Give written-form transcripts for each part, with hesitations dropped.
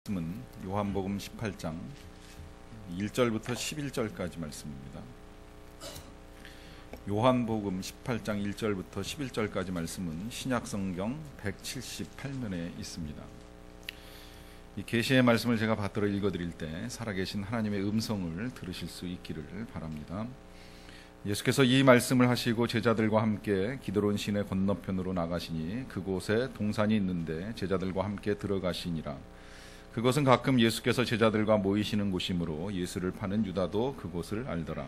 말씀은 요한복음 18장 1절부터 11절까지 말씀입니다. 요한복음 18장 1절부터 11절까지 말씀은 신약성경 178면에 있습니다. 이 계시의 말씀을 제가 받들어 읽어드릴 때 살아계신 하나님의 음성을 들으실 수 있기를 바랍니다. 예수께서 이 말씀을 하시고 제자들과 함께 기드론 시내 건너편으로 나가시니 그곳에 동산이 있는데 제자들과 함께 들어가시니라. 그것은 가끔 예수께서 제자들과 모이시는 곳이므로 예수를 파는 유다도 그곳을 알더라.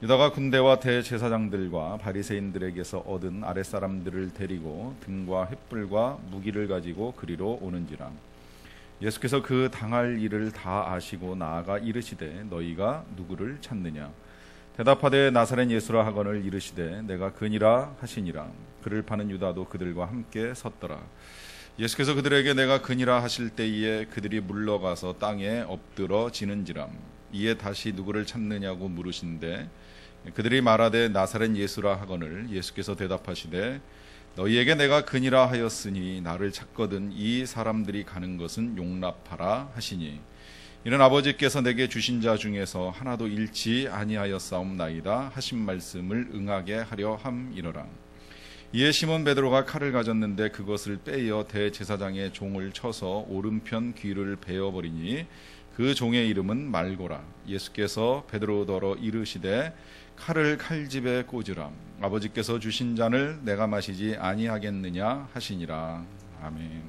유다가 군대와 대제사장들과 바리새인들에게서 얻은 아랫사람들을 데리고 등과 횃불과 무기를 가지고 그리로 오는지라. 예수께서 그 당할 일을 다 아시고 나아가 이르시되 너희가 누구를 찾느냐. 대답하되 나사렛 예수라 하거늘 이르시되 내가 그니라 하시니라. 그를 파는 유다도 그들과 함께 섰더라. 예수께서 그들에게 내가 그니라 하실 때에 그들이 물러가서 땅에 엎드러 지는지라. 이에 다시 누구를 찾느냐고 물으신데 그들이 말하되 나사렛 예수라 하거늘 예수께서 대답하시되 너희에게 내가 그니라 하였으니 나를 찾거든 이 사람들이 가는 것은 용납하라 하시니 이는 아버지께서 내게 주신 자 중에서 하나도 잃지 아니하였사옵나이다 하신 말씀을 응하게 하려 함이로라. 이에 시몬 베드로가 칼을 가졌는데 그것을 빼어 대제사장의 종을 쳐서 오른편 귀를 베어버리니 그 종의 이름은 말고라. 예수께서 베드로더러 이르시되 칼을 칼집에 꽂으라. 아버지께서 주신 잔을 내가 마시지 아니하겠느냐 하시니라. 아멘.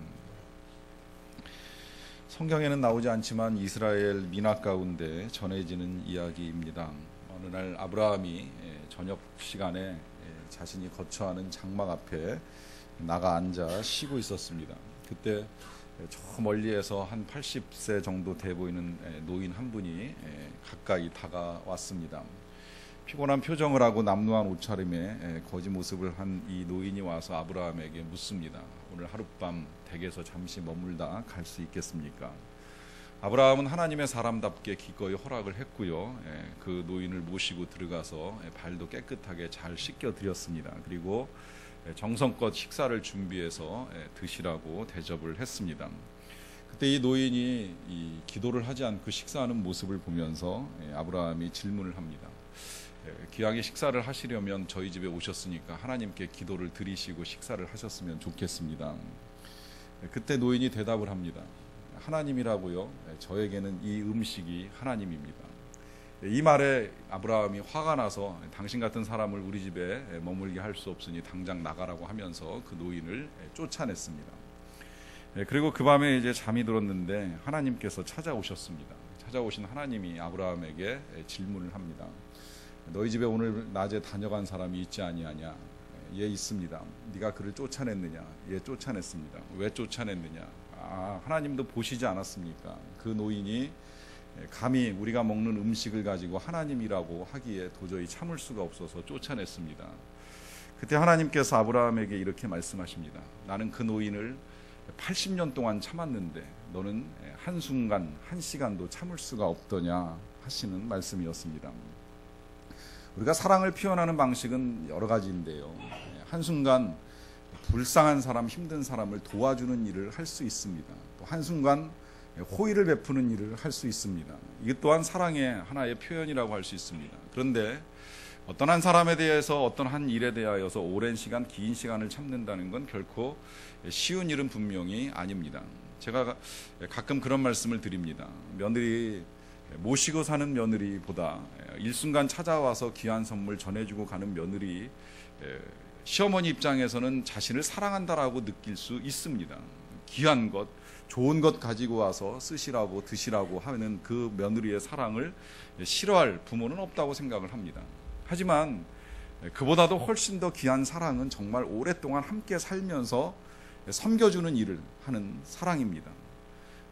성경에는 나오지 않지만 이스라엘 민화 가운데 전해지는 이야기입니다. 어느 날 아브라함이 저녁 시간에 자신이 거처하는 장막 앞에 나가 앉아 쉬고 있었습니다. 그때 저 멀리에서 한 80세 정도 돼 보이는 노인 한 분이 가까이 다가왔습니다. 피곤한 표정을 하고 남루한 옷차림에 거지 모습을 한 이 노인이 와서 아브라함에게 묻습니다. 오늘 하룻밤 댁에서 잠시 머물다 갈 수 있겠습니까? 아브라함은 하나님의 사람답게 기꺼이 허락을 했고요. 그 노인을 모시고 들어가서 발도 깨끗하게 잘 씻겨 드렸습니다. 그리고 정성껏 식사를 준비해서 드시라고 대접을 했습니다. 그때 이 노인이 기도를 하지 않고 식사하는 모습을 보면서 아브라함이 질문을 합니다. 귀하게 식사를 하시려면 저희 집에 오셨으니까 하나님께 기도를 드리시고 식사를 하셨으면 좋겠습니다. 그때 노인이 대답을 합니다. 하나님이라고요? 저에게는 이 음식이 하나님입니다. 이 말에 아브라함이 화가 나서 당신 같은 사람을 우리 집에 머물게 할 수 없으니 당장 나가라고 하면서 그 노인을 쫓아냈습니다. 그리고 그 밤에 이제 잠이 들었는데 하나님께서 찾아오셨습니다. 찾아오신 하나님이 아브라함에게 질문을 합니다. 너희 집에 오늘 낮에 다녀간 사람이 있지 아니하냐? 예, 있습니다. 네가 그를 쫓아냈느냐? 예, 쫓아냈습니다. 왜 쫓아냈느냐? 하나님도 보시지 않았습니까? 그 노인이 감히 우리가 먹는 음식을 가지고 하나님이라고 하기에 도저히 참을 수가 없어서 쫓아냈습니다. 그때 하나님께서 아브라함에게 이렇게 말씀하십니다. 나는 그 노인을 80년 동안 참았는데 너는 한순간, 한시간도 참을 수가 없더냐 하시는 말씀이었습니다. 우리가 사랑을 표현하는 방식은 여러 가지인데요. 한순간 불쌍한 사람, 힘든 사람을 도와주는 일을 할 수 있습니다. 또 한순간 호의를 베푸는 일을 할 수 있습니다. 이것 또한 사랑의 하나의 표현이라고 할 수 있습니다. 그런데 어떤 한 사람에 대해서 어떤 한 일에 대하여서 오랜 시간, 긴 시간을 참는다는 건 결코 쉬운 일은 분명히 아닙니다. 제가 가끔 그런 말씀을 드립니다. 며느리 모시고 사는 며느리보다 일순간 찾아와서 귀한 선물 전해주고 가는 며느리, 시어머니 입장에서는 자신을 사랑한다라고 느낄 수 있습니다. 귀한 것, 좋은 것 가지고 와서 쓰시라고 드시라고 하는 그 며느리의 사랑을 싫어할 부모는 없다고 생각을 합니다. 하지만 그보다도 훨씬 더 귀한 사랑은 정말 오랫동안 함께 살면서 섬겨주는 일을 하는 사랑입니다.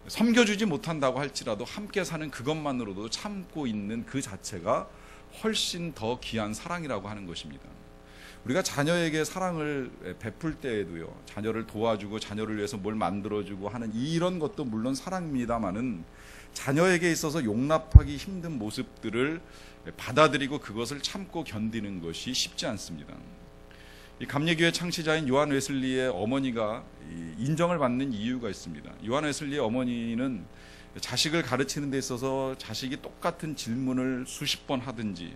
섬겨주지 못한다고 할지라도 함께 사는 그것만으로도 참고 있는 그 자체가 훨씬 더 귀한 사랑이라고 하는 것입니다. 우리가 자녀에게 사랑을 베풀 때에도요, 자녀를 도와주고 자녀를 위해서 뭘 만들어주고 하는 이런 것도 물론 사랑입니다마는 자녀에게 있어서 용납하기 힘든 모습들을 받아들이고 그것을 참고 견디는 것이 쉽지 않습니다. 이 감리교회 창시자인 요한 웨슬리의 어머니가 인정을 받는 이유가 있습니다. 요한 웨슬리의 어머니는 자식을 가르치는 데 있어서 자식이 똑같은 질문을 수십 번 하든지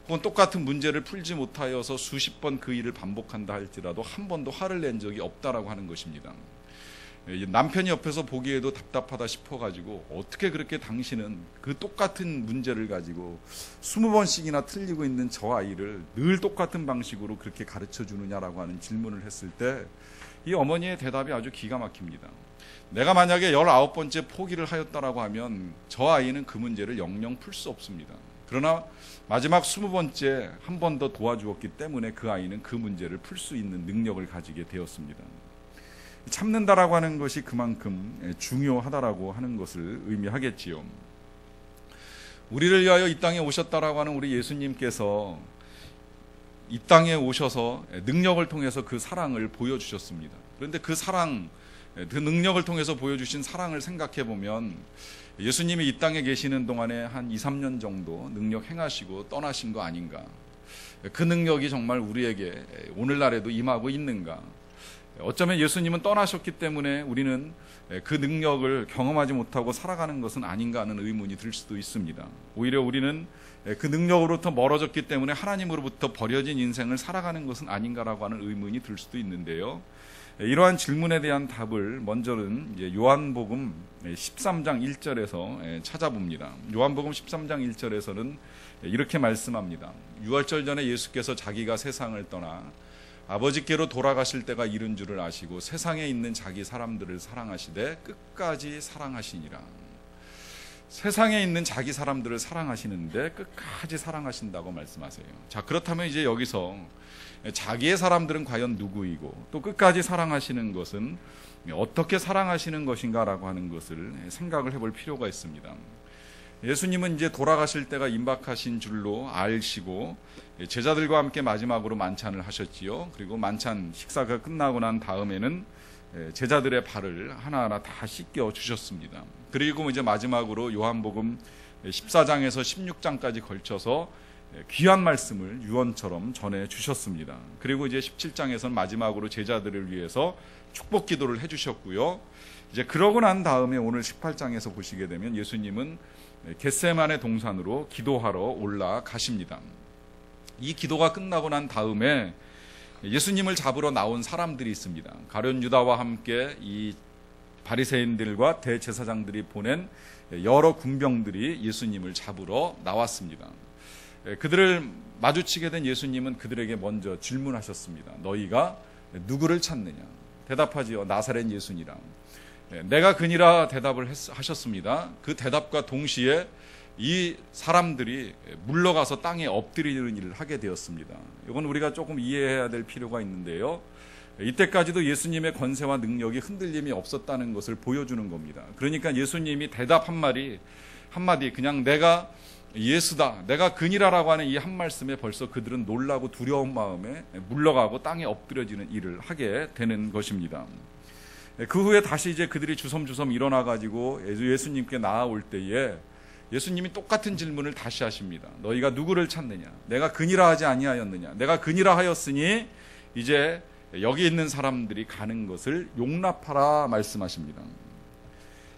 혹은 똑같은 문제를 풀지 못하여서 수십 번 그 일을 반복한다 할지라도 한 번도 화를 낸 적이 없다라고 하는 것입니다. 남편이 옆에서 보기에도 답답하다 싶어가지고 어떻게 그렇게 당신은 그 똑같은 문제를 가지고 20번씩이나 틀리고 있는 저 아이를 늘 똑같은 방식으로 그렇게 가르쳐 주느냐라고 하는 질문을 했을 때 이 어머니의 대답이 아주 기가 막힙니다. 내가 만약에 19번째 포기를 하였다라고 하면 저 아이는 그 문제를 영영 풀 수 없습니다. 그러나 마지막 20번째 한 번 더 도와주었기 때문에 그 아이는 그 문제를 풀 수 있는 능력을 가지게 되었습니다. 참는다라고 하는 것이 그만큼 중요하다라고 하는 것을 의미하겠지요. 우리를 위하여 이 땅에 오셨다라고 하는 우리 예수님께서 이 땅에 오셔서 능력을 통해서 그 사랑을 보여주셨습니다. 그런데 그 사랑, 그 능력을 통해서 보여주신 사랑을 생각해 보면 예수님이 이 땅에 계시는 동안에 한 2, 3년 정도 능력 행하시고 떠나신 거 아닌가? 그 능력이 정말 우리에게 오늘날에도 임하고 있는가? 어쩌면 예수님은 떠나셨기 때문에 우리는 그 능력을 경험하지 못하고 살아가는 것은 아닌가 하는 의문이 들 수도 있습니다. 오히려 우리는 그 능력으로부터 멀어졌기 때문에 하나님으로부터 버려진 인생을 살아가는 것은 아닌가라고 하는 의문이 들 수도 있는데요. 이러한 질문에 대한 답을 먼저는 요한복음 13장 1절에서 찾아봅니다. 요한복음 13장 1절에서는 이렇게 말씀합니다. 유월절 전에 예수께서 자기가 세상을 떠나 아버지께로 돌아가실 때가 이른 줄을 아시고 세상에 있는 자기 사람들을 사랑하시되 끝까지 사랑하시니라. 세상에 있는 자기 사람들을 사랑하시는데 끝까지 사랑하신다고 말씀하세요. 자, 그렇다면 이제 여기서 자기의 사람들은 과연 누구이고 또 끝까지 사랑하시는 것은 어떻게 사랑하시는 것인가라고 하는 것을 생각을 해볼 필요가 있습니다. 예수님은 이제 돌아가실 때가 임박하신 줄로 아시고 제자들과 함께 마지막으로 만찬을 하셨지요. 그리고 만찬 식사가 끝나고 난 다음에는 제자들의 발을 하나하나 다 씻겨 주셨습니다. 그리고 이제 마지막으로 요한복음 14장에서 16장까지 걸쳐서 귀한 말씀을 유언처럼 전해 주셨습니다. 그리고 이제 17장에서는 마지막으로 제자들을 위해서 축복 기도를 해 주셨고요. 이제 그러고 난 다음에 오늘 18장에서 보시게 되면 예수님은 겟세마네 동산으로 기도하러 올라가십니다. 이 기도가 끝나고 난 다음에 예수님을 잡으러 나온 사람들이 있습니다. 가룟 유다와 함께 이 바리새인들과 대제사장들이 보낸 여러 군병들이 예수님을 잡으러 나왔습니다. 그들을 마주치게 된 예수님은 그들에게 먼저 질문하셨습니다. 너희가 누구를 찾느냐? 대답하지요. 나사렛 예수니라. 내가 그니라 대답을 하셨습니다. 그 대답과 동시에 이 사람들이 물러가서 땅에 엎드리는 일을 하게 되었습니다. 이건 우리가 조금 이해해야 될 필요가 있는데요. 이때까지도 예수님의 권세와 능력이 흔들림이 없었다는 것을 보여주는 겁니다. 그러니까 예수님이 대답 한마디 그냥 내가 예수다, 내가 그니라라고 하는 이 한 말씀에 벌써 그들은 놀라고 두려운 마음에 물러가고 땅에 엎드려지는 일을 하게 되는 것입니다. 그 후에 다시 이제 그들이 주섬주섬 일어나가지고 예수님께 나아올 때에 예수님이 똑같은 질문을 다시 하십니다. 너희가 누구를 찾느냐? 내가 그니라 하지 아니하였느냐? 내가 그니라 하였으니 이제 여기 있는 사람들이 가는 것을 용납하라 말씀하십니다.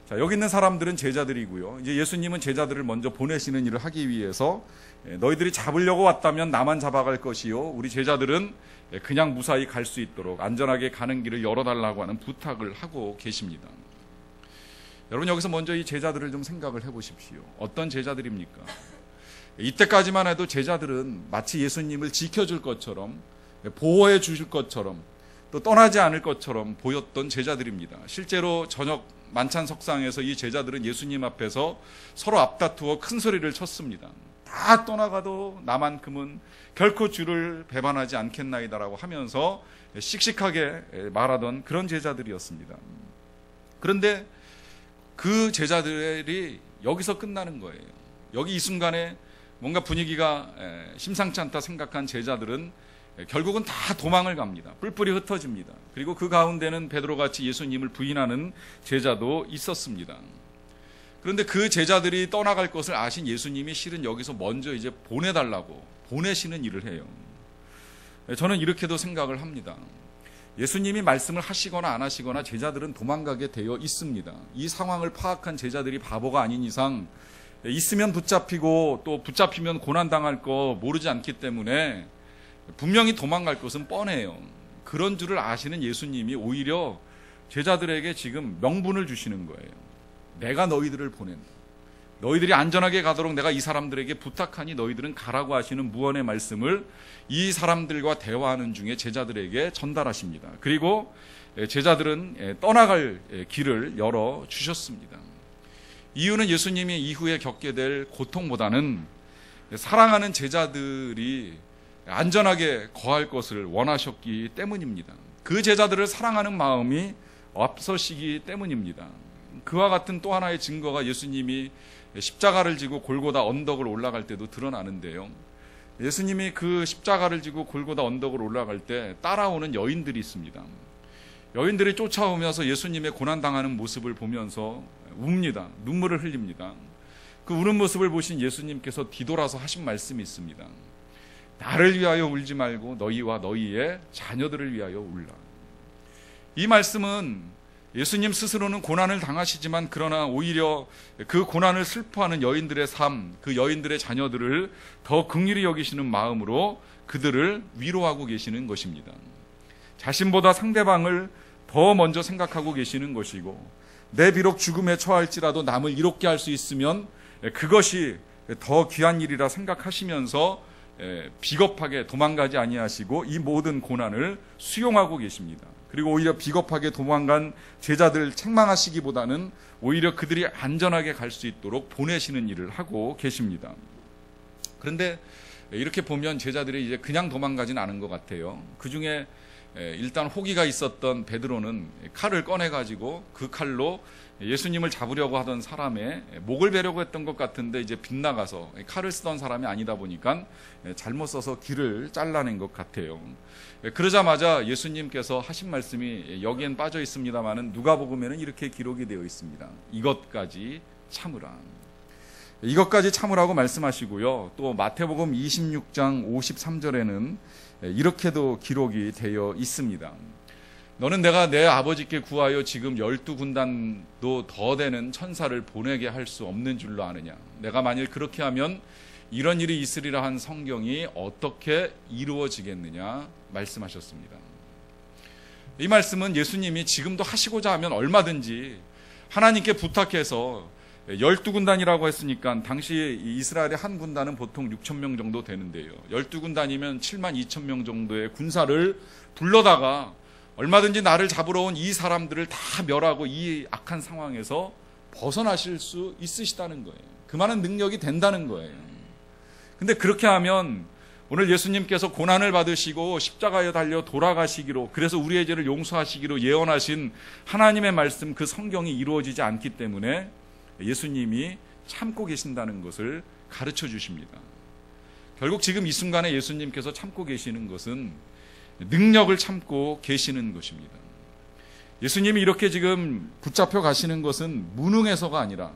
자, 여기 있는 사람들은 제자들이고요. 이제 예수님은 제자들을 먼저 보내시는 일을 하기 위해서 너희들이 잡으려고 왔다면 나만 잡아갈 것이요. 우리 제자들은 그냥 무사히 갈 수 있도록 안전하게 가는 길을 열어달라고 하는 부탁을 하고 계십니다. 여러분 여기서 먼저 이 제자들을 좀 생각을 해보십시오. 어떤 제자들입니까? 이때까지만 해도 제자들은 마치 예수님을 지켜줄 것처럼 보호해 주실 것처럼 또 떠나지 않을 것처럼 보였던 제자들입니다. 실제로 저녁 만찬석상에서 이 제자들은 예수님 앞에서 서로 앞다투어 큰 소리를 쳤습니다. 다 떠나가도 나만큼은 결코 주를 배반하지 않겠나이다라고 하면서 씩씩하게 말하던 그런 제자들이었습니다. 그런데 그 제자들이 여기서 끝나는 거예요. 여기 이 순간에 뭔가 분위기가 심상치 않다 생각한 제자들은 결국은 다 도망을 갑니다. 뿔뿔이 흩어집니다. 그리고 그 가운데는 베드로같이 예수님을 부인하는 제자도 있었습니다. 그런데 그 제자들이 떠나갈 것을 아신 예수님이 실은 여기서 먼저 이제 보내달라고 보내시는 일을 해요. 저는 이렇게도 생각을 합니다. 예수님이 말씀을 하시거나 안 하시거나 제자들은 도망가게 되어 있습니다. 이 상황을 파악한 제자들이 바보가 아닌 이상 있으면 붙잡히고 또 붙잡히면 고난당할 거 모르지 않기 때문에 분명히 도망갈 것은 뻔해요. 그런 줄을 아시는 예수님이 오히려 제자들에게 지금 명분을 주시는 거예요. 내가 너희들을 보낸다. 너희들이 안전하게 가도록 내가 이 사람들에게 부탁하니 너희들은 가라고 하시는 무언의 말씀을 이 사람들과 대화하는 중에 제자들에게 전달하십니다. 그리고 제자들은 떠나갈 길을 열어주셨습니다. 이유는 예수님이 이후에 겪게 될 고통보다는 사랑하는 제자들이 안전하게 거할 것을 원하셨기 때문입니다. 그 제자들을 사랑하는 마음이 앞서시기 때문입니다. 그와 같은 또 하나의 증거가 예수님이 십자가를 지고 골고다 언덕을 올라갈 때도 드러나는데요. 예수님이 그 십자가를 지고 골고다 언덕을 올라갈 때 따라오는 여인들이 있습니다. 여인들이 쫓아오면서 예수님의 고난당하는 모습을 보면서 웁니다. 눈물을 흘립니다. 그 우는 모습을 보신 예수님께서 뒤돌아서 하신 말씀이 있습니다. 나를 위하여 울지 말고 너희와 너희의 자녀들을 위하여 울라. 이 말씀은 예수님 스스로는 고난을 당하시지만 그러나 오히려 그 고난을 슬퍼하는 여인들의 삶, 그 여인들의 자녀들을 더 긍휼히 여기시는 마음으로 그들을 위로하고 계시는 것입니다. 자신보다 상대방을 더 먼저 생각하고 계시는 것이고, 내 비록 죽음에 처할지라도 남을 이롭게 할 수 있으면 그것이 더 귀한 일이라 생각하시면서 비겁하게 도망가지 아니하시고 이 모든 고난을 수용하고 계십니다. 그리고 오히려 비겁하게 도망간 제자들을 책망하시기보다는 오히려 그들이 안전하게 갈 수 있도록 보내시는 일을 하고 계십니다. 그런데 이렇게 보면 제자들이 이제 그냥 도망가진 않은 것 같아요. 그 중에 일단 호기가 있었던 베드로는 칼을 꺼내가지고 그 칼로 예수님을 잡으려고 하던 사람의 목을 베려고 했던 것 같은데 이제 빗나가서 칼을 쓰던 사람이 아니다 보니까 잘못 써서 귀를 잘라낸 것 같아요. 그러자마자 예수님께서 하신 말씀이 여기엔 빠져 있습니다만은 누가복음에는 이렇게 기록이 되어 있습니다. 이것까지 참으라. 이것까지 참으라고 말씀하시고요. 또 마태복음 26장 53절에는 이렇게도 기록이 되어 있습니다. 너는 내가 내 아버지께 구하여 지금 12군단도 더 되는 천사를 보내게 할 수 없는 줄로 아느냐. 내가 만일 그렇게 하면 이런 일이 있으리라 한 성경이 어떻게 이루어지겠느냐 말씀하셨습니다. 이 말씀은 예수님이 지금도 하시고자 하면 얼마든지 하나님께 부탁해서 12군단이라고 했으니까 당시 이스라엘의 한 군단은 보통 6,000명 정도 되는데요. 12군단이면 72,000명 정도의 군사를 불러다가 얼마든지 나를 잡으러 온 이 사람들을 다 멸하고 이 악한 상황에서 벗어나실 수 있으시다는 거예요. 그만한 능력이 된다는 거예요. 근데 그렇게 하면 오늘 예수님께서 고난을 받으시고 십자가에 달려 돌아가시기로, 그래서 우리의 죄를 용서하시기로 예언하신 하나님의 말씀, 그 성경이 이루어지지 않기 때문에 예수님이 참고 계신다는 것을 가르쳐 주십니다. 결국 지금 이 순간에 예수님께서 참고 계시는 것은 능력을 참고 계시는 것입니다. 예수님이 이렇게 지금 붙잡혀 가시는 것은 무능해서가 아니라,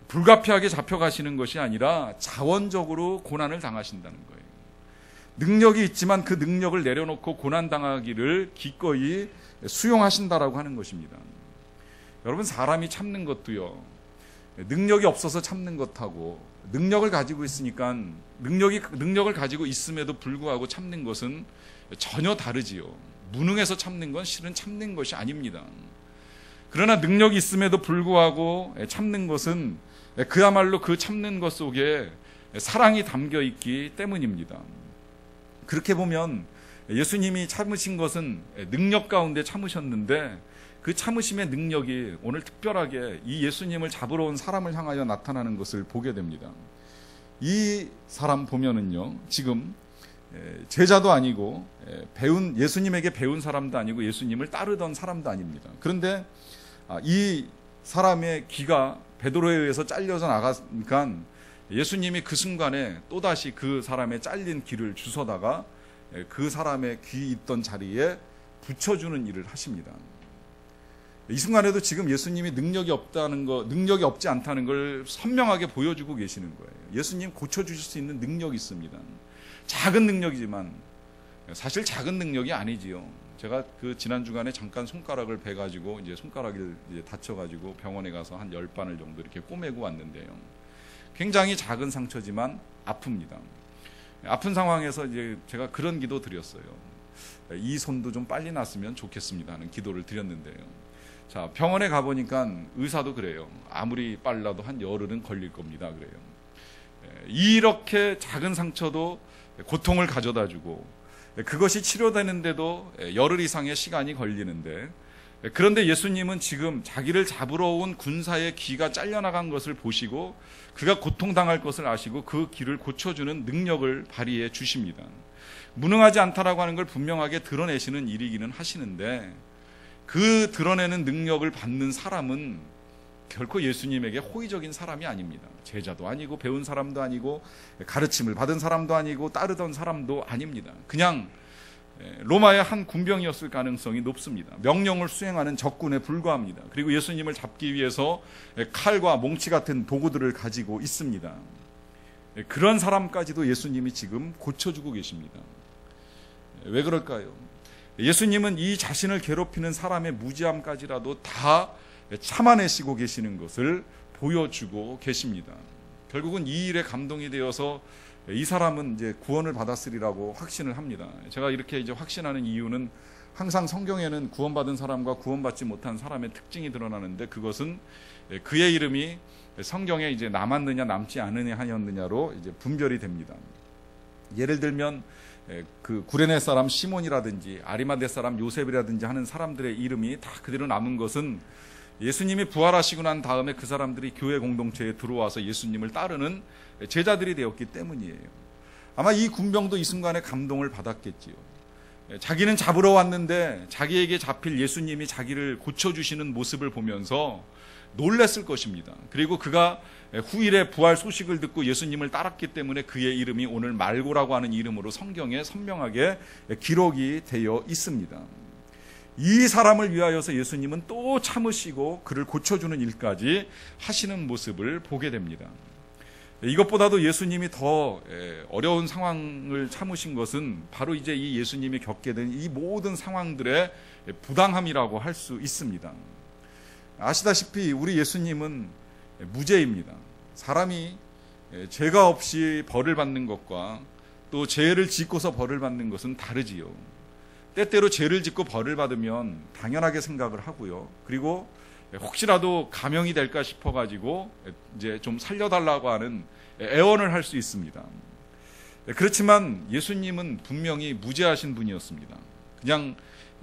불가피하게 잡혀가시는 것이 아니라 자원적으로 고난을 당하신다는 거예요. 능력이 있지만 그 능력을 내려놓고 고난당하기를 기꺼이 수용하신다라고 하는 것입니다. 여러분, 사람이 참는 것도요, 능력이 없어서 참는 것하고 능력을 가지고 있으니까 능력을 가지고 있음에도 불구하고 참는 것은 전혀 다르지요. 무능해서 참는 건 실은 참는 것이 아닙니다. 그러나 능력이 있음에도 불구하고 참는 것은 그야말로 그 참는 것 속에 사랑이 담겨 있기 때문입니다. 그렇게 보면 예수님이 참으신 것은 능력 가운데 참으셨는데 그 참으심의 능력이 오늘 특별하게 이 예수님을 잡으러 온 사람을 향하여 나타나는 것을 보게 됩니다. 이 사람 보면은요, 지금 제자도 아니고 예수님에게 배운 사람도 아니고 예수님을 따르던 사람도 아닙니다. 그런데 이 사람의 귀가 베드로에 의해서 잘려서 나가니까 예수님이 그 순간에 또다시 그 사람의 잘린 귀를 주워다가 그 사람의 귀 있던 자리에 붙여주는 일을 하십니다. 이 순간에도 지금 예수님이 능력이 없지 않다는 걸 선명하게 보여주고 계시는 거예요. 예수님 고쳐주실 수 있는 능력이 있습니다. 작은 능력이지만 사실 작은 능력이 아니지요. 제가 그 지난 주간에 잠깐 손가락을 베가지고 이제 손가락을 이제 다쳐가지고 병원에 가서 한 10바늘 정도 이렇게 꼬매고 왔는데요. 굉장히 작은 상처지만 아픕니다. 아픈 상황에서 이제 제가 그런 기도 드렸어요. 이 손도 좀 빨리 났으면 좋겠습니다 하는 기도를 드렸는데요. 자, 병원에 가보니까 의사도 그래요. 아무리 빨라도 한 열흘은 걸릴 겁니다. 그래요. 이렇게 작은 상처도 고통을 가져다 주고 그것이 치료되는데도 열흘 이상의 시간이 걸리는데, 그런데 예수님은 지금 자기를 잡으러 온 군사의 귀가 잘려나간 것을 보시고 그가 고통당할 것을 아시고 그 귀를 고쳐주는 능력을 발휘해 주십니다. 무능하지 않다라고 하는 걸 분명하게 드러내시는 일이기는 하시는데, 그 드러내는 능력을 받는 사람은 결코 예수님에게 호의적인 사람이 아닙니다. 제자도 아니고 배운 사람도 아니고 가르침을 받은 사람도 아니고 따르던 사람도 아닙니다. 그냥 로마의 한 군병이었을 가능성이 높습니다. 명령을 수행하는 적군에 불과합니다. 그리고 예수님을 잡기 위해서 칼과 몽치 같은 도구들을 가지고 있습니다. 그런 사람까지도 예수님이 지금 고쳐주고 계십니다. 왜 그럴까요? 예수님은 이 자신을 괴롭히는 사람의 무지함까지라도 다 참아내시고 계시는 것을 보여주고 계십니다. 결국은 이 일에 감동이 되어서 이 사람은 이제 구원을 받았으리라고 확신을 합니다. 제가 이렇게 이제 확신하는 이유는 항상 성경에는 구원받은 사람과 구원받지 못한 사람의 특징이 드러나는데, 그것은 그의 이름이 성경에 이제 남았느냐 남지 않느냐 하였느냐로 이제 분별이 됩니다. 예를 들면 그 구레네 사람 시몬이라든지 아리마대 사람 요셉이라든지 하는 사람들의 이름이 다 그대로 남은 것은 예수님이 부활하시고 난 다음에 그 사람들이 교회 공동체에 들어와서 예수님을 따르는 제자들이 되었기 때문이에요. 아마 이 군병도 이 순간에 감동을 받았겠지요. 자기는 잡으러 왔는데 자기에게 잡힐 예수님이 자기를 고쳐주시는 모습을 보면서 놀랐을 것입니다. 그리고 그가 후일에 부활 소식을 듣고 예수님을 따랐기 때문에 그의 이름이 오늘 말고라고 하는 이름으로 성경에 선명하게 기록이 되어 있습니다. 이 사람을 위하여서 예수님은 또 참으시고 그를 고쳐주는 일까지 하시는 모습을 보게 됩니다. 이것보다도 예수님이 더 어려운 상황을 참으신 것은 바로 이제 이 예수님이 겪게 된 이 모든 상황들의 부당함이라고 할 수 있습니다. 아시다시피 우리 예수님은 무죄입니다. 사람이 죄가 없이 벌을 받는 것과 또 죄를 짓고서 벌을 받는 것은 다르지요. 때때로 죄를 짓고 벌을 받으면 당연하게 생각을 하고요. 그리고 혹시라도 감형이 될까 싶어가지고 이제 좀 살려달라고 하는 애원을 할 수 있습니다. 그렇지만 예수님은 분명히 무죄하신 분이었습니다. 그냥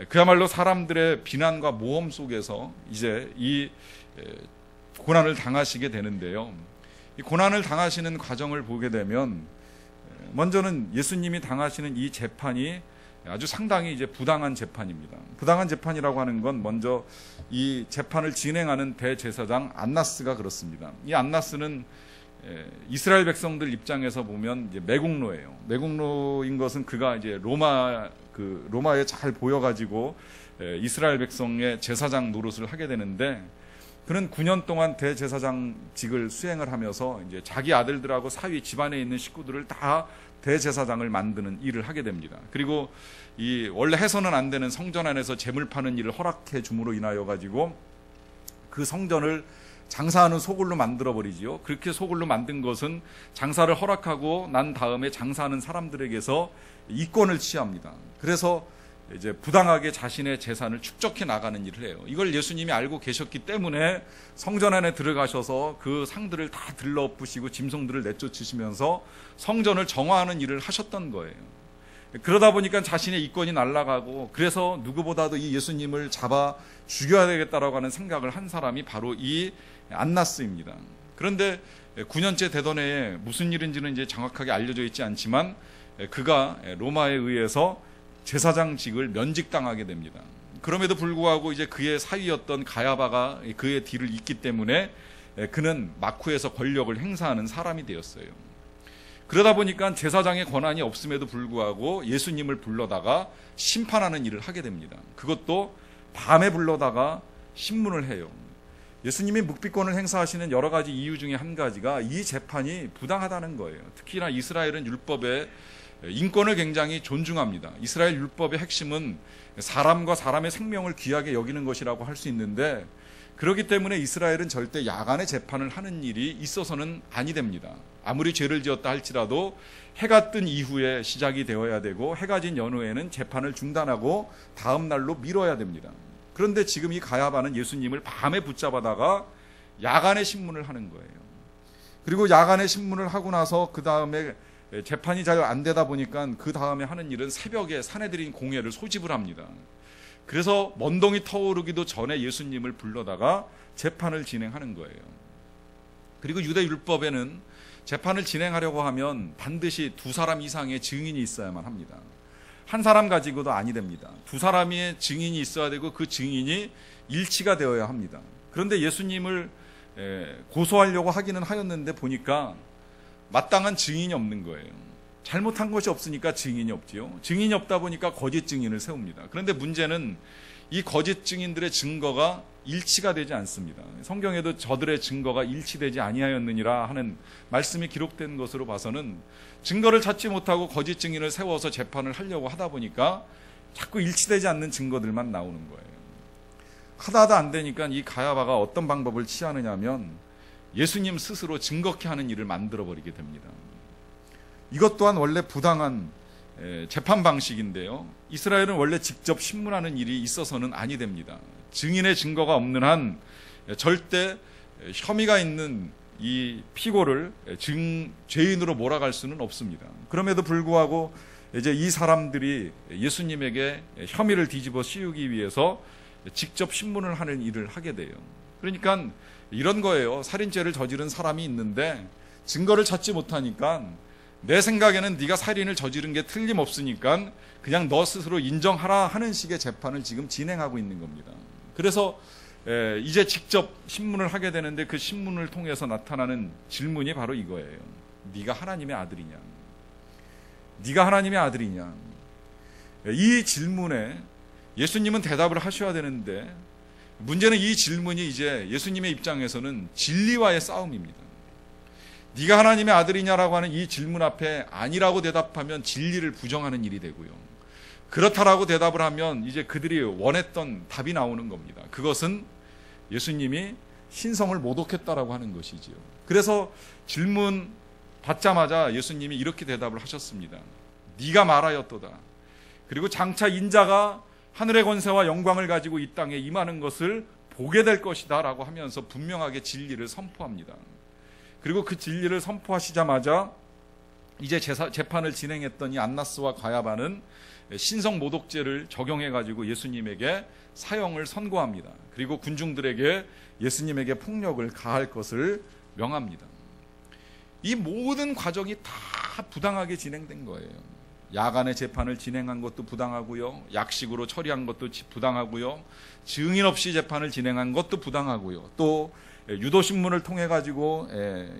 그야말로 사람들의 비난과 모험 속에서 이제 이 고난을 당하시게 되는데요. 이 고난을 당하시는 과정을 보게 되면 먼저는 예수님이 당하시는 이 재판이 아주 상당히 이제 부당한 재판입니다. 부당한 재판이라고 하는 건 먼저 이 재판을 진행하는 대제사장 안나스가 그렇습니다. 이 안나스는 이스라엘 백성들 입장에서 보면 이제 매국노예요. 매국노인 것은 그가 이제 로마에 잘 보여가지고 이스라엘 백성의 제사장 노릇을 하게 되는데, 그는 9년 동안 대제사장직을 수행을 하면서 이제 자기 아들들하고 사위 집안에 있는 식구들을 다 대제사장을 만드는 일을 하게 됩니다. 그리고 이 원래 해서는 안 되는 성전 안에서 제물 파는 일을 허락해 줌으로 인하여 가지고 그 성전을 장사하는 소굴로 만들어 버리지요. 그렇게 소굴로 만든 것은 장사를 허락하고 난 다음에 장사하는 사람들에게서 이권을 취합니다. 그래서 이제 부당하게 자신의 재산을 축적해 나가는 일을 해요. 이걸 예수님이 알고 계셨기 때문에 성전 안에 들어가셔서 그 상들을 다 들러엎으시고 짐승들을 내쫓으시면서 성전을 정화하는 일을 하셨던 거예요. 그러다 보니까 자신의 이권이 날아가고, 그래서 누구보다도 이 예수님을 잡아 죽여야 되겠다라고 하는 생각을 한 사람이 바로 이 안나스입니다. 그런데 9년째 되던 해에 무슨 일인지는 이제 정확하게 알려져 있지 않지만 그가 로마에 의해서 제사장직을 면직당하게 됩니다. 그럼에도 불구하고 이제 그의 사위였던 가야바가 그의 뒤를 잇기 때문에 그는 마쿠에서 권력을 행사하는 사람이 되었어요. 그러다 보니까 제사장의 권한이 없음에도 불구하고 예수님을 불러다가 심판하는 일을 하게 됩니다. 그것도 밤에 불러다가 신문을 해요. 예수님이 묵비권을 행사하시는 여러 가지 이유 중에 한 가지가 이 재판이 부당하다는 거예요. 특히나 이스라엘은 율법에 인권을 굉장히 존중합니다. 이스라엘 율법의 핵심은 사람과 사람의 생명을 귀하게 여기는 것이라고 할 수 있는데, 그렇기 때문에 이스라엘은 절대 야간에 재판을 하는 일이 있어서는 아니 됩니다. 아무리 죄를 지었다 할지라도 해가 뜬 이후에 시작이 되어야 되고, 해가 진 연후에는 재판을 중단하고 다음 날로 미뤄야 됩니다. 그런데 지금 이 가야바는 예수님을 밤에 붙잡아다가 야간에 신문을 하는 거예요. 그리고 야간에 신문을 하고 나서 그 다음에 재판이 잘 안 되다 보니까 그 다음에 하는 일은 새벽에 사내들인 공회를 소집을 합니다. 그래서 먼동이 터오르기도 전에 예수님을 불러다가 재판을 진행하는 거예요. 그리고 유대 율법에는 재판을 진행하려고 하면 반드시 2사람 이상의 증인이 있어야만 합니다. 한 사람 가지고도 아니 됩니다. 2사람의 증인이 있어야 되고 그 증인이 일치가 되어야 합니다. 그런데 예수님을 고소하려고 하기는 하였는데 보니까 마땅한 증인이 없는 거예요. 잘못한 것이 없으니까 증인이 없지요. 증인이 없다 보니까 거짓 증인을 세웁니다. 그런데 문제는 이 거짓 증인들의 증거가 일치가 되지 않습니다. 성경에도 저들의 증거가 일치되지 아니하였느니라 하는 말씀이 기록된 것으로 봐서는 증거를 찾지 못하고 거짓 증인을 세워서 재판을 하려고 하다 보니까 자꾸 일치되지 않는 증거들만 나오는 거예요. 하다 안 되니까 이 가야바가 어떤 방법을 취하느냐 하면 예수님 스스로 증거케 하는 일을 만들어버리게 됩니다. 이것 또한 원래 부당한 재판 방식인데요. 이스라엘은 원래 직접 신문하는 일이 있어서는 아니 됩니다. 증인의 증거가 없는 한 절대 혐의가 있는 이 피고를 죄인으로 몰아갈 수는 없습니다. 그럼에도 불구하고 이제 이 사람들이 예수님에게 혐의를 뒤집어 씌우기 위해서 직접 신문을 하는 일을 하게 돼요. 그러니까 이런 거예요. 살인죄를 저지른 사람이 있는데 증거를 찾지 못하니까 내 생각에는 네가 살인을 저지른 게 틀림없으니까 그냥 너 스스로 인정하라 하는 식의 재판을 지금 진행하고 있는 겁니다. 그래서 이제 직접 신문을 하게 되는데 그 신문을 통해서 나타나는 질문이 바로 이거예요. 네가 하나님의 아들이냐? 네가 하나님의 아들이냐? 이 질문에 예수님은 대답을 하셔야 되는데 문제는 이 질문이 이제 예수님의 입장에서는 진리와의 싸움입니다. 네가 하나님의 아들이냐라고 하는 이 질문 앞에 아니라고 대답하면 진리를 부정하는 일이 되고요. 그렇다라고 대답을 하면 이제 그들이 원했던 답이 나오는 겁니다. 그것은 예수님이 신성을 모독했다라고 하는 것이지요. 그래서 질문 받자마자 예수님이 이렇게 대답을 하셨습니다. 네가 말하였도다. 그리고 장차 인자가 하늘의 권세와 영광을 가지고 이 땅에 임하는 것을 보게 될 것이다 라고 하면서 분명하게 진리를 선포합니다. 그리고 그 진리를 선포하시자마자 이제 재판을 진행했던 이 안나스와 가야바는 신성 모독죄를 적용해가지고 예수님에게 사형을 선고합니다. 그리고 군중들에게 예수님에게 폭력을 가할 것을 명합니다. 이 모든 과정이 다 부당하게 진행된 거예요. 야간에 재판을 진행한 것도 부당하고요. 약식으로 처리한 것도 부당하고요. 증인 없이 재판을 진행한 것도 부당하고요. 또 유도신문을 통해 가지고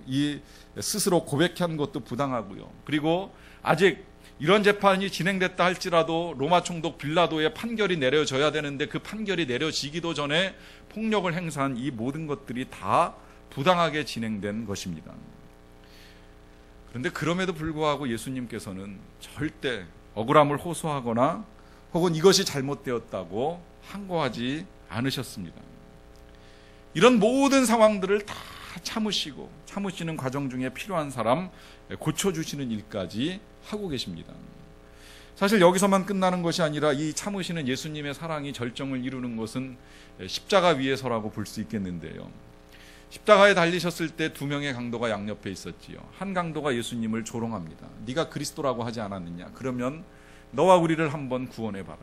이 스스로 고백한 것도 부당하고요. 그리고 아직 이런 재판이 진행됐다 할지라도 로마 총독 빌라도의 판결이 내려져야 되는데 그 판결이 내려지기도 전에 폭력을 행사한 이 모든 것들이 다 부당하게 진행된 것입니다. 그런데 그럼에도 불구하고 예수님께서는 절대 억울함을 호소하거나 혹은 이것이 잘못되었다고 항거하지 않으셨습니다. 이런 모든 상황들을 다 참으시는 과정 중에 필요한 사람 고쳐주시는 일까지 하고 계십니다. 사실 여기서만 끝나는 것이 아니라 이 참으시는 예수님의 사랑이 절정을 이루는 것은 십자가 위에서라고 볼 수 있겠는데요. 십자가에 달리셨을 때 2명의 강도가 양옆에 있었지요. 한 강도가 예수님을 조롱합니다. 네가 그리스도라고 하지 않았느냐? 그러면 너와 우리를 한번 구원해봐라.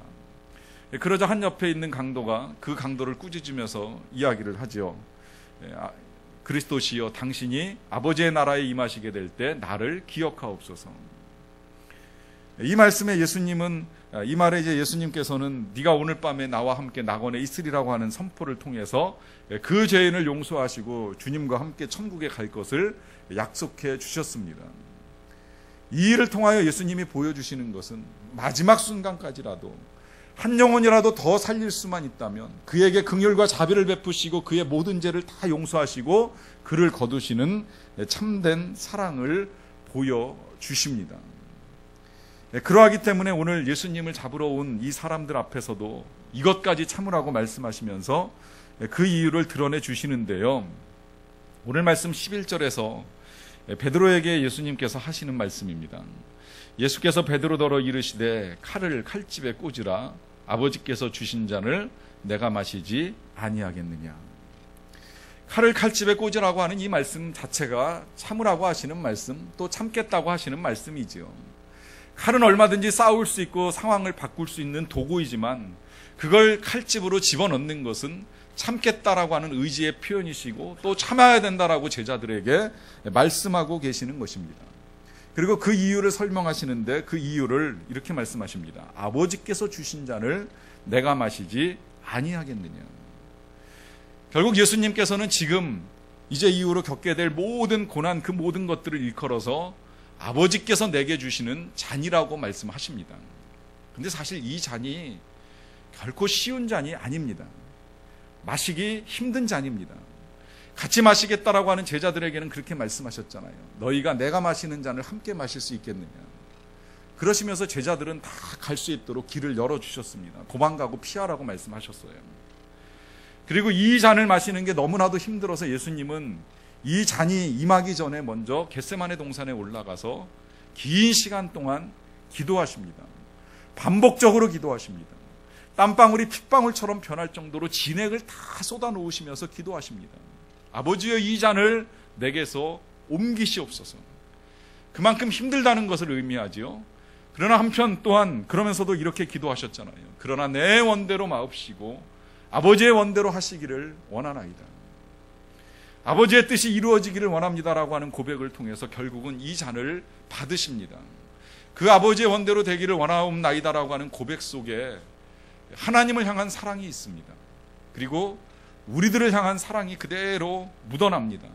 그러자 한 옆에 있는 강도가 그 강도를 꾸짖으면서 이야기를 하죠. 그리스도시여 당신이 아버지의 나라에 임하시게 될 때 나를 기억하옵소서. 이 말씀에 이 말에 이제 예수님께서는 네가 오늘 밤에 나와 함께 낙원에 있으리라고 하는 선포를 통해서 그 죄인을 용서하시고 주님과 함께 천국에 갈 것을 약속해 주셨습니다. 이 일을 통하여 예수님이 보여주시는 것은 마지막 순간까지라도 한 영혼이라도 더 살릴 수만 있다면 그에게 긍휼과 자비를 베푸시고 그의 모든 죄를 다 용서하시고 그를 거두시는 참된 사랑을 보여주십니다. 그러하기 때문에 오늘 예수님을 잡으러 온 이 사람들 앞에서도 이것까지 참으라고 말씀하시면서 그 이유를 드러내 주시는데요. 오늘 말씀 11절에서 베드로에게 예수님께서 하시는 말씀입니다. 예수께서 베드로더러 이르시되 칼을 칼집에 꽂으라. 아버지께서 주신 잔을 내가 마시지 아니하겠느냐. 칼을 칼집에 꽂으라고 하는 이 말씀 자체가 참으라고 하시는 말씀, 또 참겠다고 하시는 말씀이지요. 칼은 얼마든지 싸울 수 있고 상황을 바꿀 수 있는 도구이지만 그걸 칼집으로 집어넣는 것은 참겠다라고 하는 의지의 표현이시고 또 참아야 된다라고 제자들에게 말씀하고 계시는 것입니다. 그리고 그 이유를 설명하시는데 그 이유를 이렇게 말씀하십니다. 아버지께서 주신 잔을 내가 마시지 아니하겠느냐. 결국 예수님께서는 지금 이제 이후로 겪게 될 모든 고난, 그 모든 것들을 일컬어서 아버지께서 내게 주시는 잔이라고 말씀하십니다. 근데 사실 이 잔이 결코 쉬운 잔이 아닙니다. 마시기 힘든 잔입니다. 같이 마시겠다라고 하는 제자들에게는 그렇게 말씀하셨잖아요. 너희가 내가 마시는 잔을 함께 마실 수 있겠느냐. 그러시면서 제자들은 다 갈 수 있도록 길을 열어주셨습니다. 도망가고 피하라고 말씀하셨어요. 그리고 이 잔을 마시는 게 너무나도 힘들어서 예수님은 이 잔이 임하기 전에 먼저 겟세마네 동산에 올라가서 긴 시간 동안 기도하십니다. 반복적으로 기도하십니다. 땀방울이 핏방울처럼 변할 정도로 진액을 다 쏟아 놓으시면서 기도하십니다. 아버지여 이 잔을 내게서 옮기시옵소서. 그만큼 힘들다는 것을 의미하지요. 그러나 한편 또한 그러면서도 이렇게 기도하셨잖아요. 그러나 내 원대로 마옵시고 아버지의 원대로 하시기를 원하나이다. 아버지의 뜻이 이루어지기를 원합니다라고 하는 고백을 통해서 결국은 이 잔을 받으십니다. 그 아버지의 원대로 되기를 원하옵나이다라고 하는 고백 속에 하나님을 향한 사랑이 있습니다. 그리고 우리들을 향한 사랑이 그대로 묻어납니다.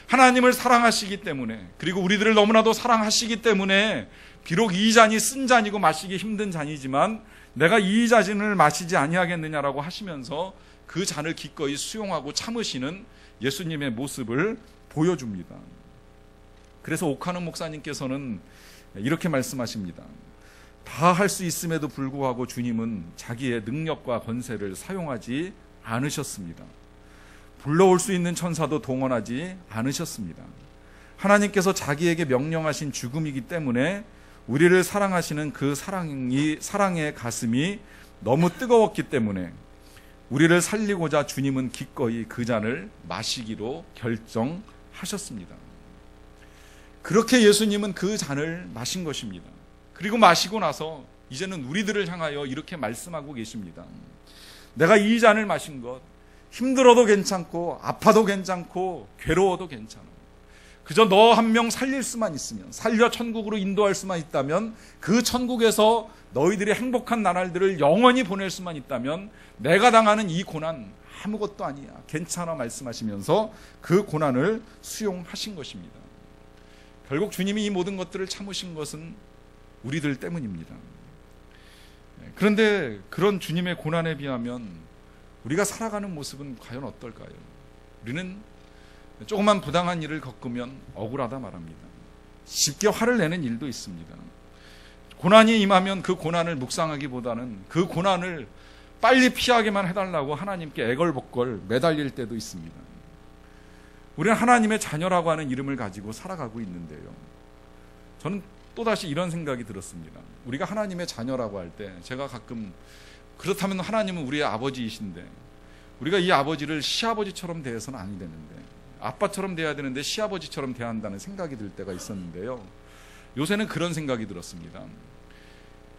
하나님을 사랑하시기 때문에, 그리고 우리들을 너무나도 사랑하시기 때문에 비록 이 잔이 쓴 잔이고 마시기 힘든 잔이지만 내가 이 잔을 마시지 아니하겠느냐라고 하시면서 그 잔을 기꺼이 수용하고 참으시는 예수님의 모습을 보여줍니다. 그래서 오카노 목사님께서는 이렇게 말씀하십니다. 다 할 수 있음에도 불구하고 주님은 자기의 능력과 권세를 사용하지 않으셨습니다. 불러올 수 있는 천사도 동원하지 않으셨습니다. 하나님께서 자기에게 명령하신 죽음이기 때문에 우리를 사랑하시는 그 사랑의 가슴이 너무 뜨거웠기 때문에 우리를 살리고자 주님은 기꺼이 그 잔을 마시기로 결정하셨습니다. 그렇게 예수님은 그 잔을 마신 것입니다. 그리고 마시고 나서 이제는 우리들을 향하여 이렇게 말씀하고 계십니다. 내가 이 잔을 마신 것, 힘들어도 괜찮고 아파도 괜찮고 괴로워도 괜찮아. 그저 너 한 명 살릴 수만 있으면, 살려 천국으로 인도할 수만 있다면, 그 천국에서 너희들이 행복한 나날들을 영원히 보낼 수만 있다면 내가 당하는 이 고난 아무것도 아니야, 괜찮아 말씀하시면서 그 고난을 수용하신 것입니다. 결국 주님이 이 모든 것들을 참으신 것은 우리들 때문입니다. 그런데 그런 주님의 고난에 비하면 우리가 살아가는 모습은 과연 어떨까요? 우리는 조금만 부당한 일을 겪으면 억울하다 말합니다. 쉽게 화를 내는 일도 있습니다. 고난이 임하면 그 고난을 묵상하기보다는 그 고난을 빨리 피하게만 해달라고 하나님께 애걸복걸 매달릴 때도 있습니다. 우리는 하나님의 자녀라고 하는 이름을 가지고 살아가고 있는데요. 저는 또다시 이런 생각이 들었습니다. 우리가 하나님의 자녀라고 할 때 제가 가끔 그렇다면 하나님은 우리의 아버지이신데 우리가 이 아버지를 시아버지처럼 대해서는 아니 되는데, 아빠처럼 대해야 되는데 시아버지처럼 대한다는 생각이 들 때가 있었는데요. 요새는 그런 생각이 들었습니다.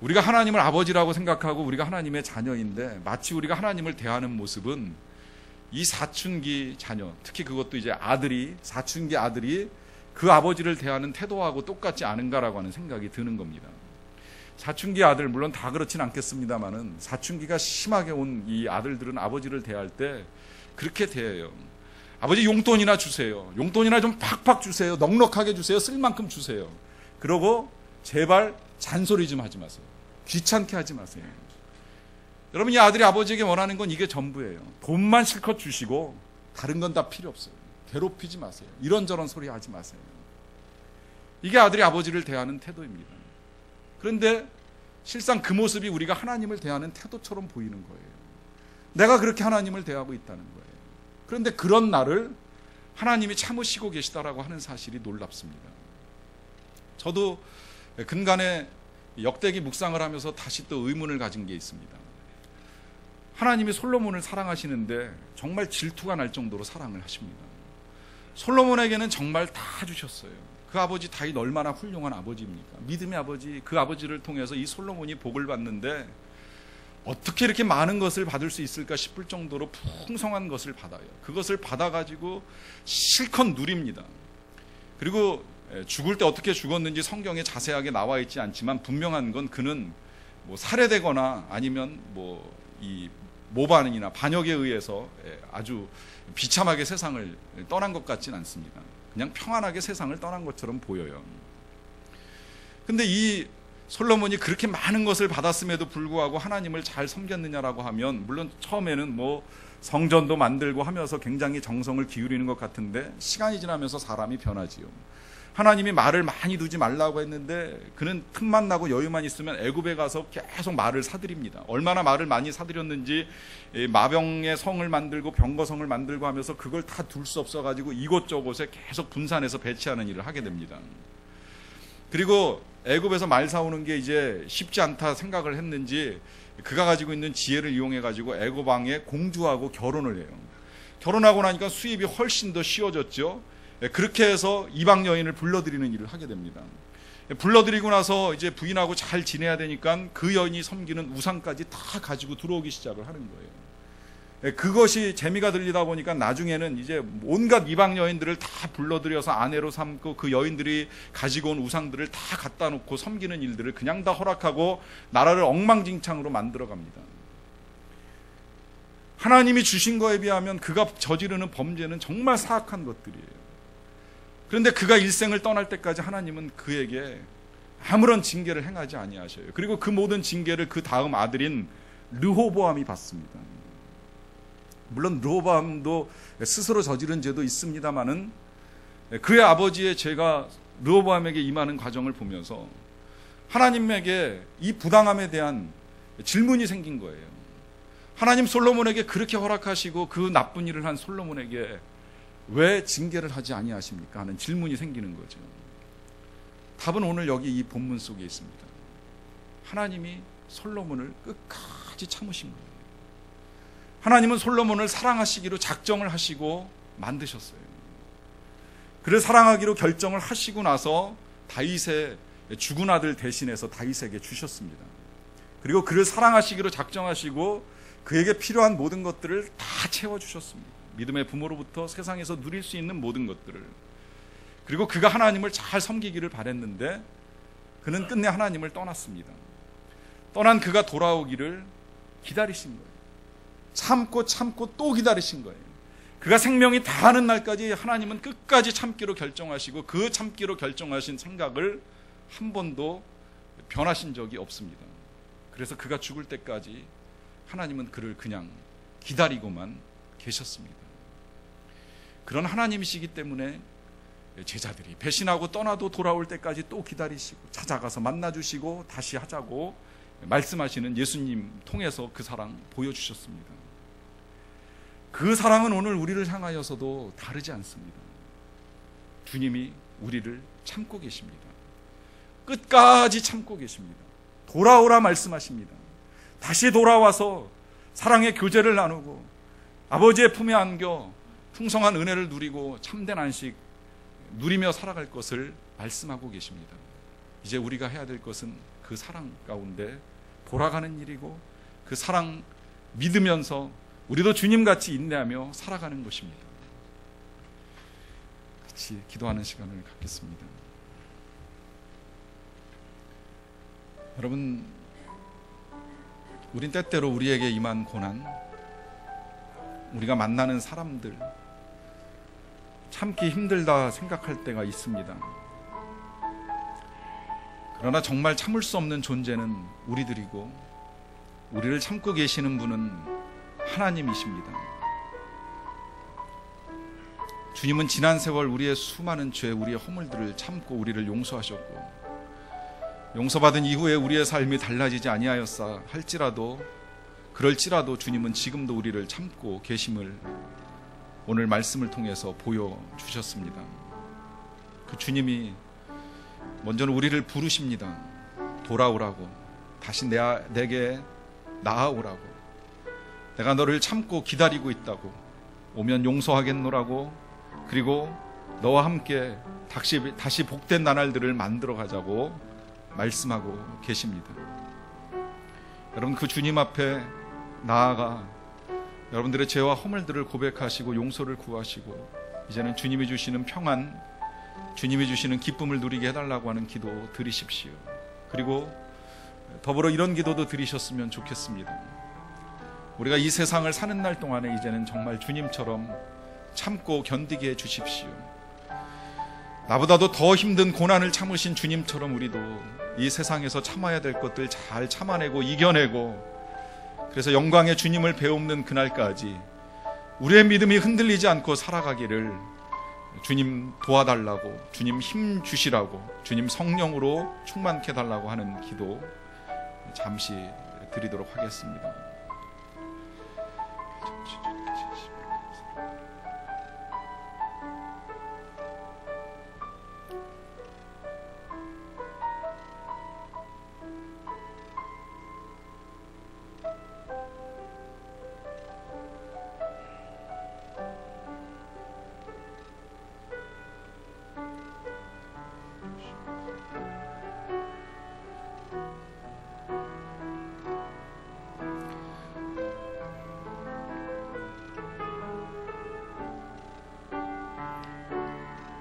우리가 하나님을 아버지라고 생각하고 우리가 하나님의 자녀인데 마치 우리가 하나님을 대하는 모습은 이 사춘기 자녀, 특히 그것도 이제 사춘기 아들이 그 아버지를 대하는 태도하고 똑같지 않은가라고 하는 생각이 드는 겁니다. 사춘기 아들, 물론 다 그렇진 않겠습니다만은 사춘기가 심하게 온 이 아들들은 아버지를 대할 때 그렇게 대해요. 아버지 용돈이나 주세요. 용돈이나 좀 팍팍 주세요. 넉넉하게 주세요. 쓸 만큼 주세요. 그러고 제발 잔소리 좀 하지 마세요. 귀찮게 하지 마세요. 여러분, 이 아들이 아버지에게 원하는 건 이게 전부예요. 돈만 실컷 주시고 다른 건 다 필요 없어요. 괴롭히지 마세요. 이런저런 소리 하지 마세요. 이게 아들이 아버지를 대하는 태도입니다. 그런데 실상 그 모습이 우리가 하나님을 대하는 태도처럼 보이는 거예요. 내가 그렇게 하나님을 대하고 있다는 거예요. 그런데 그런 나를 하나님이 참으시고 계시다라고 하는 사실이 놀랍습니다. 저도 근간에 역대기 묵상을 하면서 다시 또 의문을 가진 게 있습니다. 하나님이 솔로몬을 사랑하시는데 정말 질투가 날 정도로 사랑을 하십니다. 솔로몬에게는 정말 다 주셨어요. 그 아버지 다윗 얼마나 훌륭한 아버지입니까? 믿음의 아버지, 그 아버지를 통해서 이 솔로몬이 복을 받는데 어떻게 이렇게 많은 것을 받을 수 있을까 싶을 정도로 풍성한 것을 받아요. 그것을 받아가지고 실컷 누립니다. 그리고 죽을 때 어떻게 죽었는지 성경에 자세하게 나와 있지 않지만 분명한 건 그는 뭐 살해되거나 아니면 뭐 이 모반이나 반역에 의해서 아주 비참하게 세상을 떠난 것 같진 않습니다. 그냥 평안하게 세상을 떠난 것처럼 보여요. 근데 이 솔로몬이 그렇게 많은 것을 받았음에도 불구하고 하나님을 잘 섬겼느냐라고 하면, 물론 처음에는 뭐 성전도 만들고 하면서 굉장히 정성을 기울이는 것 같은데 시간이 지나면서 사람이 변하지요. 하나님이 말을 많이 두지 말라고 했는데 그는 틈만 나고 여유만 있으면 애굽에 가서 계속 말을 사들입니다. 얼마나 말을 많이 사들였는지 마병의 성을 만들고 병거성을 만들고 하면서 그걸 다 둘 수 없어가지고 이곳저곳에 계속 분산해서 배치하는 일을 하게 됩니다. 그리고 애굽에서 말 사오는 게 이제 쉽지 않다 생각을 했는지 그가 가지고 있는 지혜를 이용해가지고 애굽 왕의 공주하고 결혼을 해요. 결혼하고 나니까 수입이 훨씬 더 쉬워졌죠. 그렇게 해서 이방 여인을 불러들이는 일을 하게 됩니다. 불러들이고 나서 이제 부인하고 잘 지내야 되니까 그 여인이 섬기는 우상까지 다 가지고 들어오기 시작을 하는 거예요. 그것이 재미가 들리다 보니까 나중에는 이제 온갖 이방 여인들을 다 불러들여서 아내로 삼고 그 여인들이 가지고 온 우상들을 다 갖다 놓고 섬기는 일들을 그냥 다 허락하고 나라를 엉망진창으로 만들어 갑니다. 하나님이 주신 거에 비하면 그가 저지르는 범죄는 정말 사악한 것들이에요. 그런데 그가 일생을 떠날 때까지 하나님은 그에게 아무런 징계를 행하지 아니하셔요. 그리고 그 모든 징계를 그 다음 아들인 르호보암이 받습니다. 물론 르호보암도 스스로 저지른 죄도 있습니다마는 그의 아버지의 죄가 르호보암에게 임하는 과정을 보면서 하나님에게 이 부당함에 대한 질문이 생긴 거예요. 하나님 솔로몬에게 그렇게 허락하시고 그 나쁜 일을 한 솔로몬에게 왜 징계를 하지 아니하십니까? 하는 질문이 생기는 거죠. 답은 오늘 여기 이 본문 속에 있습니다. 하나님이 솔로몬을 끝까지 참으신 거예요. 하나님은 솔로몬을 사랑하시기로 작정을 하시고 만드셨어요. 그를 사랑하기로 결정을 하시고 나서 다윗의 죽은 아들 대신해서 다윗에게 주셨습니다. 그리고 그를 사랑하시기로 작정하시고 그에게 필요한 모든 것들을 다 채워주셨습니다. 믿음의 부모로부터 세상에서 누릴 수 있는 모든 것들을. 그리고 그가 하나님을 잘 섬기기를 바랬는데 그는 끝내 하나님을 떠났습니다. 떠난 그가 돌아오기를 기다리신 거예요. 참고 또 기다리신 거예요. 그가 생명이 다하는 날까지 하나님은 끝까지 참기로 결정하시고 그 참기로 결정하신 생각을 한 번도 변하신 적이 없습니다. 그래서 그가 죽을 때까지 하나님은 그를 그냥 기다리고만 계셨습니다. 그런 하나님이시기 때문에 제자들이 배신하고 떠나도 돌아올 때까지 또 기다리시고 찾아가서 만나주시고 다시 하자고 말씀하시는 예수님 통해서 그 사랑 보여주셨습니다. 그 사랑은 오늘 우리를 향하여서도 다르지 않습니다. 주님이 우리를 참고 계십니다. 끝까지 참고 계십니다. 돌아오라 말씀하십니다. 다시 돌아와서 사랑의 교제를 나누고 아버지의 품에 안겨 풍성한 은혜를 누리고 참된 안식 누리며 살아갈 것을 말씀하고 계십니다. 이제 우리가 해야 될 것은 그 사랑 가운데 돌아가는 일이고 그 사랑 믿으면서 우리도 주님같이 인내하며 살아가는 것입니다. 같이 기도하는 시간을 갖겠습니다. 여러분, 우린 때때로 우리에게 임한 고난, 우리가 만나는 사람들, 참기 힘들다 생각할 때가 있습니다. 그러나 정말 참을 수 없는 존재는 우리들이고 우리를 참고 계시는 분은 하나님이십니다. 주님은 지난 세월 우리의 수많은 죄, 우리의 허물들을 참고 우리를 용서하셨고 용서받은 이후에 우리의 삶이 달라지지 아니하였사 할지라도, 그럴지라도 주님은 지금도 우리를 참고 계심을 오늘 말씀을 통해서 보여주셨습니다. 그 주님이 먼저는 우리를 부르십니다. 돌아오라고, 다시 내게 나아오라고, 내가 너를 참고 기다리고 있다고, 오면 용서하겠노라고, 그리고 너와 함께 다시 복된 나날들을 만들어 가자고 말씀하고 계십니다. 여러분, 그 주님 앞에 나아가 여러분들의 죄와 허물들을 고백하시고 용서를 구하시고 이제는 주님이 주시는 평안, 주님이 주시는 기쁨을 누리게 해달라고 하는 기도 드리십시오. 그리고 더불어 이런 기도도 드리셨으면 좋겠습니다. 우리가 이 세상을 사는 날 동안에 이제는 정말 주님처럼 참고 견디게 해주십시오. 나보다도 더 힘든 고난을 참으신 주님처럼 우리도 이 세상에서 참아야 될 것들 잘 참아내고 이겨내고, 그래서 영광의 주님을 배움는 그날까지 우리의 믿음이 흔들리지 않고 살아가기를 주님 도와달라고, 주님 힘 주시라고, 주님 성령으로 충만케 달라고 하는 기도 잠시 드리도록 하겠습니다.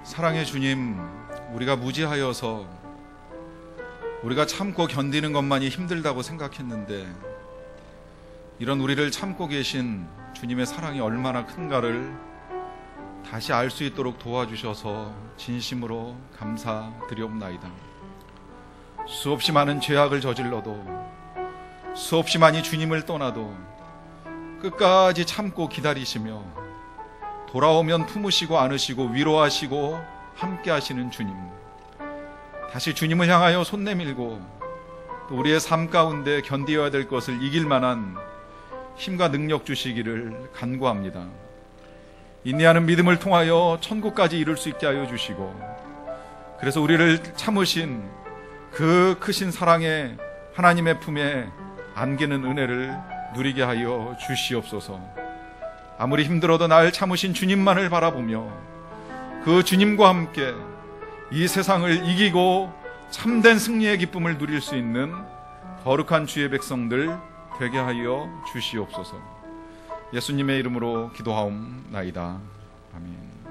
사랑의 주님, 우리가 무지하여서 우리가 참고 견디는 것만이 힘들다고 생각했는데 이런 우리를 참고 계신 주님의 사랑이 얼마나 큰가를 다시 알 수 있도록 도와주셔서 진심으로 감사드리옵나이다. 수없이 많은 죄악을 저질러도, 수없이 많이 주님을 떠나도 끝까지 참고 기다리시며 돌아오면 품으시고 안으시고 위로하시고 함께 하시는 주님, 다시 주님을 향하여 손 내밀고 또 우리의 삶 가운데 견디어야 될 것을 이길 만한 힘과 능력 주시기를 간구합니다. 인내하는 믿음을 통하여 천국까지 이룰 수 있게 하여 주시고, 그래서 우리를 참으신 그 크신 사랑의 하나님의 품에 안기는 은혜를 누리게 하여 주시옵소서. 아무리 힘들어도 날 참으신 주님만을 바라보며 그 주님과 함께 이 세상을 이기고 참된 승리의 기쁨을 누릴 수 있는 거룩한 주의 백성들 되게 하여 주시옵소서. 예수님의 이름으로 기도하옵나이다. 아멘.